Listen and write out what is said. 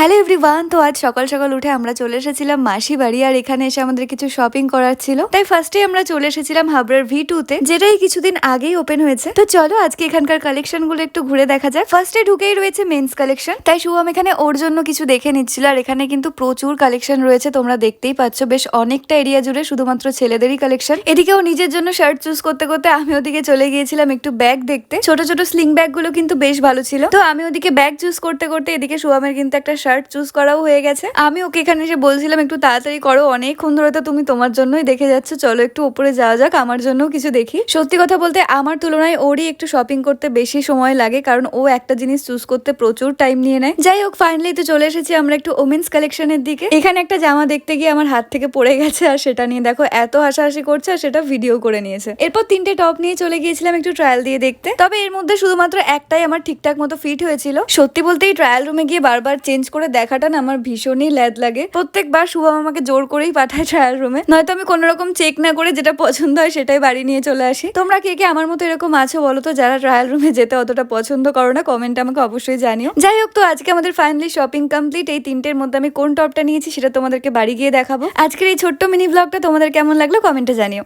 Hello everyone, তো আজ সকাল সকাল উঠে আমরা চলে এসেছিলাম মাসি বাড়ি। আর এখানে এসে আমাদের কিছু শপিং করার ছিল, তাই ফার্স্টে আমরা চলে এসেছিলাম হাবড়ার V2 তে, যেটাই কিছুদিন আগেই ওপেন হয়েছে। তো চলো আজকে এখানকার কালেকশন গুলো একটু ঘুরে দেখা যাক। ফার্স্টে ঢুকেই রয়েছে মেন্স কালেকশন, তাই শুভম এখানে ওর জন্য কিছু দেখে নিচ্ছিল। আর এখানে কিন্তু প্রচুর কালেকশন রয়েছে, তোমরা দেখতেই পাচ্ছ বেশ অনেকটা এরিয়া জুড়ে শুধুমাত্র ছেলেদেরই কালেকশন। এদিকে ও নিজের জন্য শার্ট চুজ করতে করতে আমি ওদিকে চলে গিয়েছিলাম একটু ব্যাগ দেখতে। ছোট ছোট স্লিং ব্যাগ গুলো কিন্তু বেশ ভালো ছিল, তো আমি ওদিকে ব্যাগ চুজ করতে করতে এদিকে শুভমের কিন্তু একটা শার্ট চুজ করাও হয়ে গেছে। আমি ওকে এখানে এসে বলছিলাম একটু তাড়াতাড়ি করো, অনেকক্ষণ ধরে তো তুমি তোমার জন্যই দেখে যাচ্ছ, চলো একটু উপরে যাওয়া যাক, আমার জন্য কিছু দেখি। সত্যি কথা বলতে আমার তুলনায় ওরই একটু শপিং করতে বেশি সময় লাগে, কারণ ও একটা জিনিস চুজ করতে প্রচুর টাইম নিয়ে নেয়। যাই হোক, ফাইনালি তো চলে এসেছি আমরা একটু ওমেন্স কালেকশনের দিকে। এখানে একটা জামা দেখতে গিয়ে আমার হাত থেকে পড়ে গেছে, আর সেটা নিয়ে দেখো এত হাসাহাসি করছে, আর সেটা ভিডিও করে নিয়েছে। এরপর তিনটে টপ নিয়ে চলে গিয়েছিলাম একটু ট্রায়াল দিয়ে দেখতে। তবে এর মধ্যে শুধুমাত্র একটাই আমার ঠিকঠাক মতো ফিট হয়েছিল। সত্যি বলতে এই ট্রায়াল রুমে গিয়ে বারবার চেঞ্জ করে দেখাটা না আমার ভীষণই ল্যাদ লাগে। প্রত্যেকবার শুভম আমাকে জোর করেই পাঠায় ট্রায়াল রুমে, নয়তো আমি কোনো রকম চেক না করে যেটা পছন্দ হয় সেটাই বাড়ি নিয়ে চলে আসি। তোমরা কে কে আমার মতো এরকম আছো বলো তো, যারা ট্রায়াল রুমে যেতে অতটা পছন্দ করো না? কমেন্টে আমাকে অবশ্যই জানিও। যাই হোক, তো আজকে আমাদের ফাইনালি শপিং কমপ্লিট। এই তিনটের মধ্যে আমি কোন টপটা নিয়েছি সেটা তোমাদেরকে বাড়ি গিয়ে দেখাবো। আজকের এই ছোট্ট মিনি ব্লগটা তোমাদের কেমন লাগলো কমেন্টে জানিও।